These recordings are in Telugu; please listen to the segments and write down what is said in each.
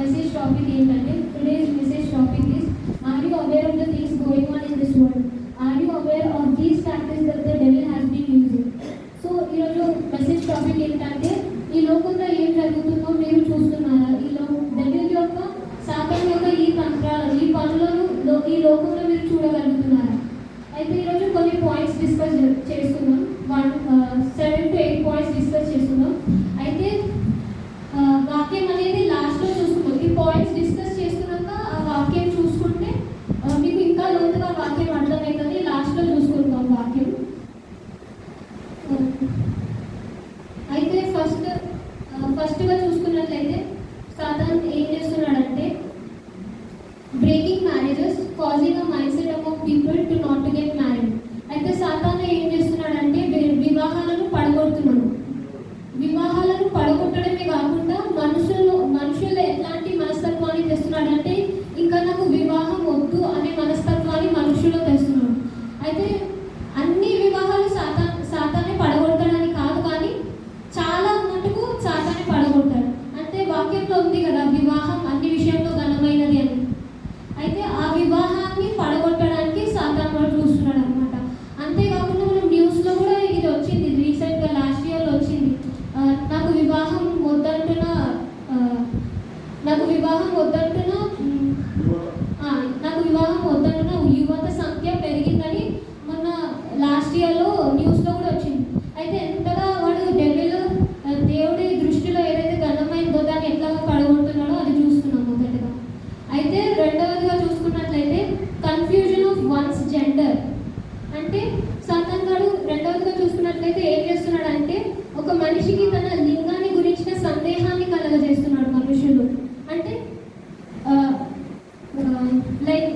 మెసేజ్ టాపిక్ ఏంటంటే today's message topic is are you aware of the things going on in this world, are you aware of these tactics that the devil has been using. So ఈరోజు మెసేజ్ టాపిక్ ఏంటంటే ఈ లోకంలో ఏం జరుగుతుందో మీరు చూస్తున్నారా? డెవిల్ యొక్క సాతాను యొక్క ఈ తంత్రాలు ఈ పనులను ఈ లోకంలో మీరు చూడగలుగుతున్నారా? అయితే ఈరోజు కొన్ని పాయింట్స్ డిస్కస్ చేసుకుందాం. 7 to 8 పాయింట్స్ డిస్కస్ చేసుకుందాం. అయితే వాక్యం అనేది లాస్ట్లో చూసుకుందాం. ఈ పాయింట్స్ డిస్కస్ చేసుకున్నాక ఆ వాక్యం చూసుకుంటే మీకు ఇంకా లోతుగా వాక్యం అర్థమవుతుంది. లాస్ట్లో చూసుకుందాం వాక్యం. అయితే ఫస్ట్గా చూసుకున్నట్లయితే సాతాను ఏం చేస్తున్నాడంటే breaking marriages, causing a mind set among people to not to get married. అయితే సాతాను ఏం చేస్తున్నాడంటే వివాహాలను పడగొడుతున్నాడు. వివాహాలను పడగొట్టడమే కాకుండా మనుషుల్లో ఎట్లాంటి మనస్తత్వాన్ని తెస్తున్నాడంటే ఇంకా నాకు వివాహం వద్దు అనే మనస్తత్వాన్ని మనుషుల్లో తెస్తున్నాడు. అయితే అన్ని వివాహాలు సాతానే పడగొడతాడని కాదు, కానీ చాలా మటుకు సాతానే పడగొడతాడు. అంటే వాక్యంలో ఉంది కదా, వివాహం అన్ని విషయంలో ఘనమైనది అని. అయితే ఆ వివాహాన్ని పడగొట్టడానికి సాతాను వాడు చూస్తున్నాడు అనమాట. అంతేకాకుండా మనం న్యూస్లో కూడా ఇది వచ్చింది, రీసెంట్గా లాస్ట్ ఇయర్లో వచ్చింది. నాకు వివాహం వద్దంటున్నా యువత సంఖ్య పెరిగిందని మొన్న లాస్ట్ ఇయర్లో న్యూస్లో కూడా వచ్చింది. అయితే ఎంతగా వాడు దేవుడి దృష్టిలో ఏదైతే ఘనమైందో దాన్ని ఎట్లాగా పడగొడుతున్నాడో అది చూస్తున్నాం మొదటిగా. అయితే రెండవదిగా చూసుకున్నట్లయితే కన్ఫ్యూజన్ ఆఫ్ వన్స్ జెండర్. అంటే సాతాను గాడు రెండవదిగా చూసుకున్నట్లయితే ఏం చేస్తున్నాడంటే ఒక మనిషికి తన లింగాన్ని గురించిన సందేహాన్ని కలగజేస్తున్నాడు మనుషులు. అంటే like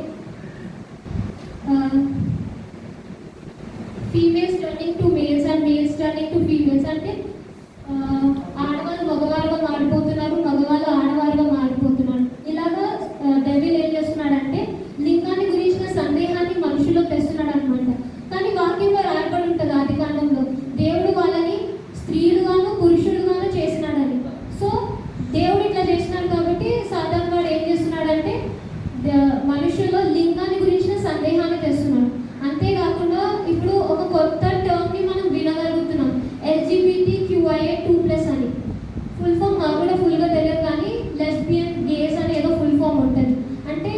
females turning to males and males turning to females. అంటే ఆడవాళ్ళు మగవారుగా మారిపోతున్నారు, మగవాళ్ళు ఆడవారుగా మారిపోతున్నారు. ఇలాగా డెవిల్ ఏం చేస్తున్నాడంటే లింగాన్ని గురించిన సందేహాన్ని మనుషుల్లో తెస్తున్నాడు అనమాట. కానీ వాక్యంలో రాయబడి ఉంటుంది ఆదికాండంలో దేవుడు వాళ్ళని స్త్రీలుగాను పురుషులుగాను చేసినాడని. సో దేవుడు ఇట్లా చేసినాడు కాబట్టి సాతాను వాడు ఏం చేస్తున్నాడంటే మనుషుల్లో లింగాన్ని గురించిన సందేహాన్ని తెస్తున్నాడు. అంతేకాకుండా ఇప్పుడు ఒక కొత్త టర్మ్ని మనం వినగలుగుతున్నాం, LGBTQIA2+ అని. ఫుల్ ఫామ్ నాకు కూడా ఫుల్గా తెలియదు, కానీ లెస్బియన్, గేస్ అని ఏదో ఫుల్ ఫామ్ ఉంటుంది. అంటే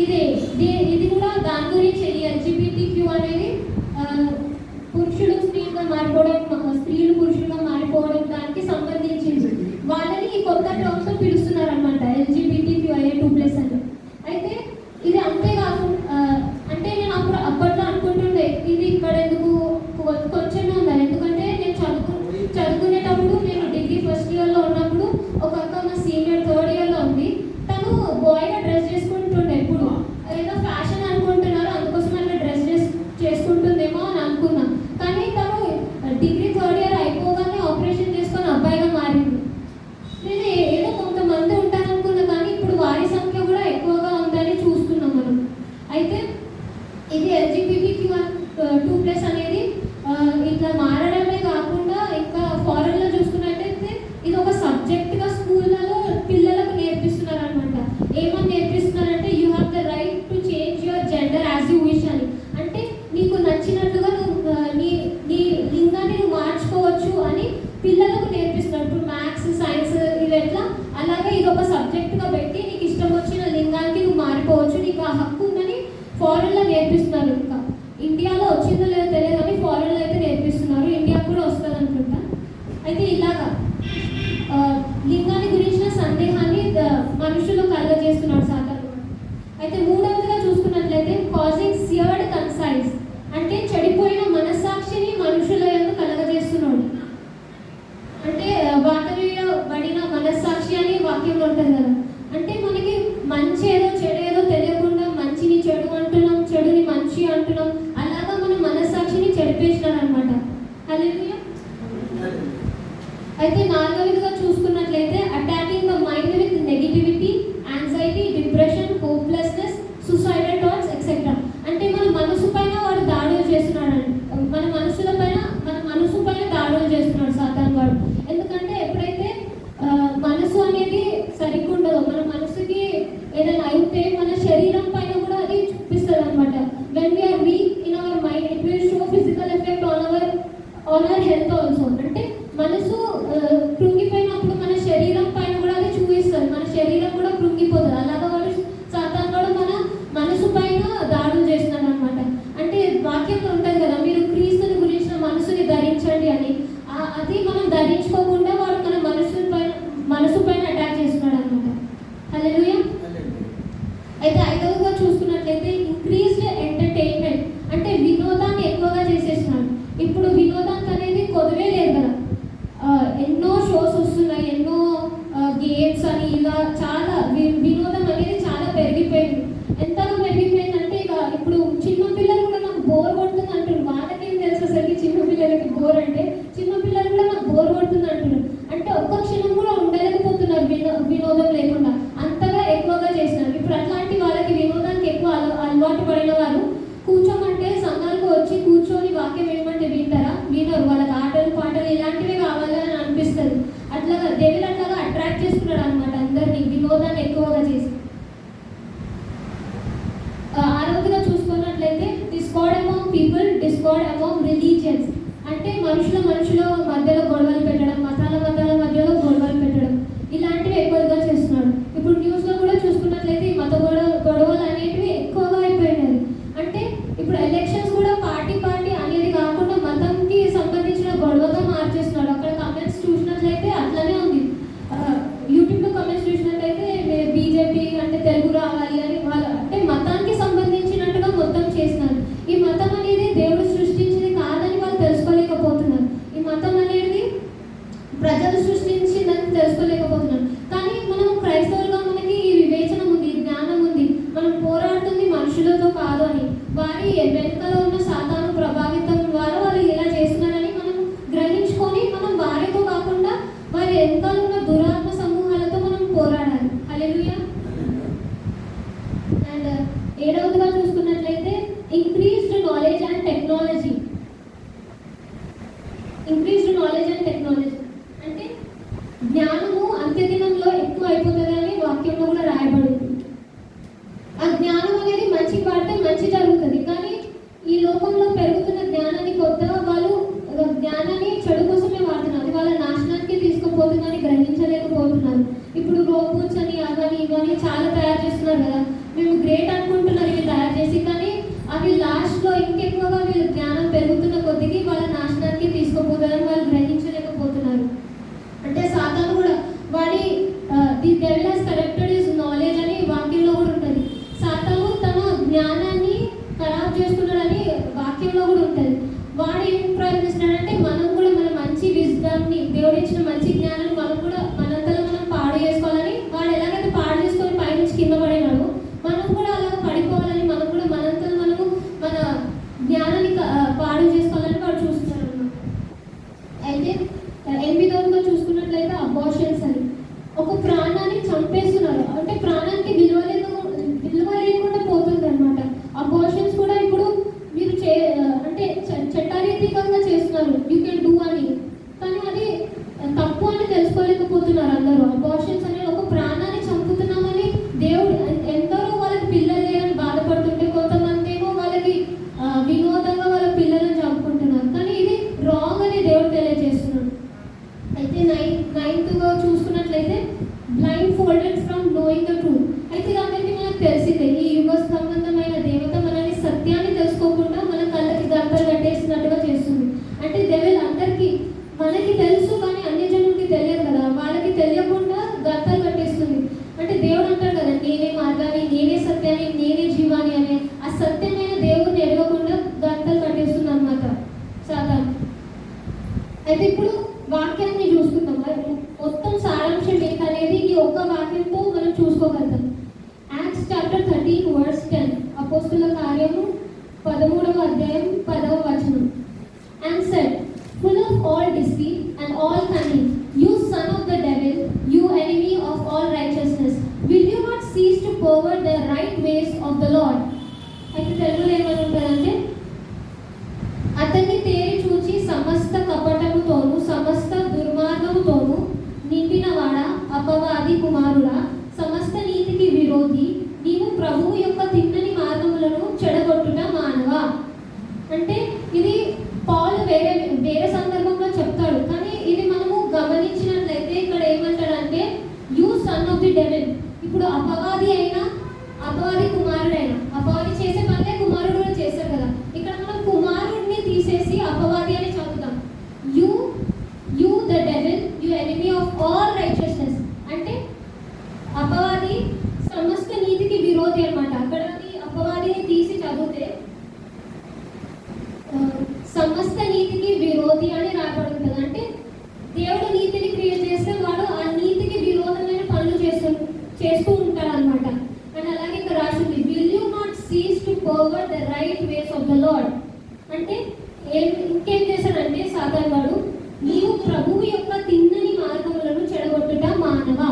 ఇది కూడా దాని గురించి LGBTQ అనేది పురుషులు స్త్రీలుగా మారిపోవడం, స్త్రీలు పురుషులుగా మారిపోవడం దానికి సంబంధించింది. వాళ్ళని ఈ కొత్త టర్మ్స్తో పిలుస్తున్నారు అనమాట, LGBTQIA2+ అని. అయితే ఇది అంతేకాకుండా అంటే నేను అప్పట్లో అనుకుంటుండే ఇది ఇక్కడ ఎందుకు కొంచెమే ఉందని. ఎందుకంటే నేను చదువుకునేటప్పుడు నేను డిగ్రీ ఫస్ట్ ఇయర్లో ఉన్నప్పుడు ఒక అక్క మా సీనియర్ 3rd ఇయర్లో ఉంది. తను బాయ్గా డ్రెస్ చేసుకుంటుండే. ఎప్పుడు ఏదో ఫ్యాషన్ అనుకుంటున్నారు, అందుకోసం అట్లా డ్రెస్ చేసుకుంటుందేమో అని అనుకున్నా. కానీ తను డిగ్రీ 3rd ఇయర్ అయిపోగానే ఆపరేషన్ చేసుకొని అబ్బాయిగా మారింది. నేను ఏదో కొంతమంది ఉంటారనుకున్నా, కానీ ఇప్పుడు వారి సంఖ్య కూడా ఎక్కువగా ఉందని చూస్తున్నాం మనం. అయితే ఇది LGBTQ2+ అనేది ఇట్లా మారడమే కాకుండా ఇంకా ఫారెన్లో చూసుకున్నట్టయితే ఇది ఒక సబ్జెక్ట్గా స్కూళ్ళలో పిల్లలకు నేర్పిస్తున్నారు అనమాట. ఏమని నేర్పిస్తున్నారంటే you have the right to change your gender as you wish అని. అంటే నీకు నచ్చినట్లుగా నువ్వు నీ లింగాన్ని నువ్వు మార్చుకోవచ్చు అని పిల్లలకు నేర్పిస్తున్నారు. ఇప్పుడు మ్యాథ్స్, సైన్స్ ఇవి ఎట్లా అలాగే ఇది ఒక సబ్జెక్ట్గా పెట్టి నీకు ఇష్టం వచ్చిన లింగానికి నువ్వు మారిపోవచ్చు, నీకు ఆ హక్కు ఉందని ఫారెన్లో నేర్పిస్తున్నారు. ఇంకా ఇండియాలో వచ్చిందో లేదో తెలియదు, కానీ ఫారెన్లో అయితే నేర్పిస్తున్నారు. ఇండియాకు కూడా వస్తుంది అనుకుంటా. అయితే ఇలాగా లింగాన్ని గురించిన సందేహాన్ని మనుషులు కలగజేస్తున్నాడు సాతాను. అయితే మూడవదిగా చూసుకున్నట్లయితే కాజింగ్ సియర్డ్ కన్సైన్స్. అంటే చెడిపోయిన మనస్సాక్షిని మనుషుల యందు కలగజేస్తున్నాడు. అంటే వాటబడిన మనస్సాక్షి అని వాక్యంలో ఉంటుంది కదా. అంటే మనకి మంచి ఏదో చెడు ఏదో తెలియకుండా మంచిని చెడు అంటున్నాం, చెడుని మంచి అంటున్నాం. అలాగా మన మనస్సాక్షిని చెడిపేసినారు అనమాట. హల్లెలూయా. అయితే నాలుగవదిగా చూసుకున్నట్లయితే attacking the mind with negativity, anxiety, depression, hopelessness, suicidal thoughts etcetera. అంటే మన మనసు పైన వాడు దాడులు చేస్తున్నాడు. మన మనసు పైన దాడులు చేస్తున్నాడు సాతాను వాడు. ఎందుకంటే ఎప్పుడైతే మనసు అనేది సరిగ్గా ఉండదో, మన మనసు వాక్యం ఏమంటే వింటారా? వినరు. వాళ్ళకి ఆటలు పాటలు ఇలాంటివే కావాలి అని అనిపిస్తుంది. అట్లాగా దేవుడు అట్లాగా అట్రాక్ట్ చేసుకున్నాడు అనమాట అందరినీ, వినోదాన్ని ఎక్కువగా చేసి. ఆరోగ్యంగా చూసుకున్నట్లయితే discard among people, discard among religions. అంటే మనుషుల మధ్యలో గొడవలు పెట్టడం, మతాల మధ్యలో గొడవలు పెట్టడం, ఇలాంటివి ఎక్కువగా చేస్తున్నాడు. ఇప్పుడు న్యూస్లో కూడా చూసుకున్నట్లయితే ఈ మత గొడవలు అనేటివి ఎక్కువగా అయిపోయినాయి. అంటే ఇప్పుడు ఎలక్షన్స్ కూడా పార్టీ అనేది కాకుండా మతంకి సంబంధించిన గొడవగా మార్చేస్తున్నాడు. అక్కడ కమెంట్స్ చూసినట్లయితే అట్లనే ఉంది. యూట్యూబ్లో కమెంట్స్ చూసినట్లయితే బీజేపీ అంటే తెలుగు రావాలి అని వాళ్ళు అంటే మతానికి సంబంధించినట్టుగా మొత్తం చేసినారు. ఈ మతం అనేది దేవుడు సృష్టించింది కాదని వాళ్ళు తెలుసుకోలేకపోతున్నారు. ఈ మతం అనేది ప్రజలు సృష్టించిందని తెలుసుకోలేకపోతున్నారు. కానీ మనం క్రైస్తవులుగా మనకి ఈ వివేచనం ఉంది, జ్ఞానం ఉంది. మనం పోరాడుతుంది మనుషులతో కాదు అని, వారి వెనుకలో ఉన్న సాతాను ప్రభావితం ద్వారా వాళ్ళు ఇలా చేస్తున్నారని మనం గ్రహించుకొని మనం వారితో కాకుండా వారి వెనుకలో ఉన్న దురాత్మ సమూహాలతో మనం పోరాడాలి. హల్లెలూయా. అండ్ 7వదిగా చూసుకున్నట్లయితే ఇంక్రీజ్డ్ నాలెడ్జ్ అండ్ టెక్నాలజీ. అంటే జ్ఞానము అంత్యదినంలో ఎక్కువ అయిపోతుందని వాక్యంలో కూడా రాయబడింది. ఆ జ్ఞానం అనేది మంచి వాడితే మంచి జరుగుతుంది. కానీ ఈ లోకంలో పెరుగుతున్న జ్ఞానాన్ని కొత్తగా వాళ్ళు జ్ఞానాన్ని చెడు కోసమే వాడుతున్నారు. అది వాళ్ళ నాశనానికి తీసుకుపోతుందని గ్రహించలేకపోతున్నారు. ఇప్పుడు రోబోట్స్ అని అవని ఇవని చాలా తయారు చేస్తున్నారు కదా. మేము గ్రేట్ అనుకుంటున్నారు ఇవి తయారు చేసి, కానీ అవి లాస్ట్లో ఇంకెక్కువగా వీళ్ళు జ్ఞానం పెరుగుతున్న కొద్దికి వాళ్ళ నాశనానికి తీసుకుపోతుందని వాళ్ళు గ్రహించలేకపోతున్నారు. అంటే సాతాను కూడా వాడి the devil has corrupted his knowledge అని వాక్యంలో కూడా ఉంటుంది. సాతాను తన జ్ఞానాన్ని ఖరాబ్ చేసుకున్నాడని వాక్యంలో కూడా ఉంటుంది. వాడు ఏం ప్రయత్నిస్తున్నాడంటే మనం కూడా మన మంచి విజ్డమ్ని, దేవుడు ఇచ్చిన మంచి జ్ఞానాన్ని మనం కూడా మనంతలో మనం పాడు చేసుకోవాలని, వాడు ఎలాగైతే పాడు చేసుకొని పైనుంచి కింద పడినాడు మనం కూడా అలాగ పడిపోవాలని, మనం కూడా మనంతలో మనము మన జ్ఞానాన్ని పాడు చేసుకోవాలని వాడు చూస్తున్నాడు అన్నమాట. అయితే 8వదిగా చూసుకున్నట్లయితే అబార్షన్స్ అని ఒక ప్రాణాన్ని చంపేస్తున్నారు. అంటే ప్రాణానికి విలువ లేకుండా పోతుంది అనమాట. అబార్షన్స్ కూడా ఇప్పుడు మీరు అంటే చట్టరీతికంగా చేస్తున్నారు, యూ కెన్ డూ అని. కానీ అది తప్పు అని తెలుసుకోలేకపోతున్నారు అందరూ. అబార్షన్స్ అనేది ఒక ప్రాణాన్ని చంపుతున్నామని దేవుడు ఎందరో వాళ్ళకి పిల్లలు లేరని బాధపడుతుంటే, కొంతమంది ఏమో వాళ్ళకి వినోదంగా వాళ్ళ పిల్లలను చంపుకుంటున్నారు. కానీ ఇది రాంగ్ అని దేవుడు తెలియజేస్తున్నాడు. అయితే 9వ చూసుకున్నట్లయితే blind folded from knowing the truth. అయితే అందరికీ మనకు తెలిసిందే ఈ యుగ సంబంధమైన దేవత మనల్ని సత్యాన్ని తెలుసుకోకుండా మన కళ్ళకి గంటలు కట్టేసినట్టుగా చేస్తుంది. అంటే దేవుడు అందరికీ మనకి తెలుసు కానీ అన్ని జనులకి తెలియదు కదా, వాళ్ళకి తెలియకుండా గంటలు కట్టేస్తుంది. అంటే దేవుడు అంటాడు కదా, నేనే మార్గాన్ని, నేనే సత్యాన్ని, నేనే జీవాన్ని అనే ఆ సత్యమైన దేవుడిని ఎరగకుండా గంటలు కట్టేస్తుంది అన్నమాట సాతాను. అయితే ఇప్పుడు వాక్యాన్ని చూసుకుందాం. మొత్తం సారాంశం ఏంటనేది ఈ ఒక్క వాక్యంతో మనం చూసుకోగలుగుతాం. యాక్ట్స్ చాప్టర్ 13:10, అపోస్తుల కార్యము 13వ అధ్యాయం 10వ వచనం. And said, full of all deceit and all cunning, you son of the devil, you enemy of all righteousness, will you not cease to pervert the right ways of the Lord? అయితే తెలుగులో ఏమని ఉంటుందంటే, అతన్ని తేరి చూచి సమస్త కపటముతోను సమస్త దుర్మార్గముతోను నిండినవాడ, అపవాది కుమారుడా, సమస్త నీతికి విరోధి, నీవు ప్రభువు యొక్క తిన్నని మార్గములను చెడగొట్టుట మానవా. అంటే ఇది పౌలు వేరే సందర్భంలో చెప్తాడు, కానీ ఇది మనము గమనించినట్లయితే ఇక్కడ ఏమంటాడంటే you son of the devil. ఇప్పుడు అపవాది కుమారుడైనా, అపవాది చేసే పనులే కుమారుడు కూడా చేశారు కదా. ఇక్కడ మనం కుమారుడిని తీసేసి అపవాది అని చదువుతాం. You the devil, you enemy of all righteousness. అంటే అపవాది సమస్త నీతికి విరోధి అనమాట. అక్కడ అపవాదిని తీసి చదివితే సమస్త నీతికి విరోధి అని రాబడుతుంది. అంటే దేవుడు నీతిని క్రియేట్ చేస్తే వాడు ఆ నీతికి విరోధమైన పనులు చేస్తూ ఉంటాడు అనమాట. అండ్ అలాగే ఇక్కడ రాసింది, will you not cease to pervert the right ways of the lord. అంటే ఇంకేం చేశాడంటే సాతాను వాడు, నీవు ప్రభువు యొక్క తిన్నని మార్గములను చెడగొట్టుట మానవా.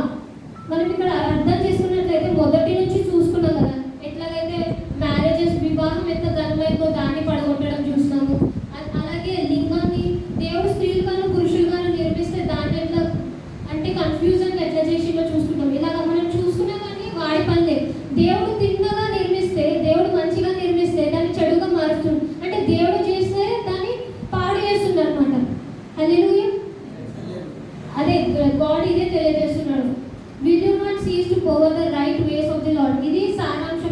మనం ఇక్కడ అర్థం చేసుకున్నట్లయితే మొదటి నుంచి చూసుకున్నాం కదా, ఎట్లాగైతే మ్యారేజెస్ వివాహం ఎంత ఘనమైందో దాన్ని పడగొట్టడం చూసినాము. కన్ఫ్యూజన్ ఎట్లా చేసిందో చూసుకుంటాం. ఇలాగ మనం చూసుకున్నా కానీ వాడి పనిలే. దేవుడు తిన్నగా నిర్మిస్తే, దేవుడు మంచిగా నిర్మిస్తే దాన్ని చెడుగా మారుస్తుంది. అంటే దేవుడు చేస్తే దాన్ని పాడు చేస్తుంది అనమాట. హల్లెలూయా. అదే గాడ్ ఇదే తెలియజేస్తున్నాడు. We do not cease to cover the right ways of the Lord. ఇది సారాంశం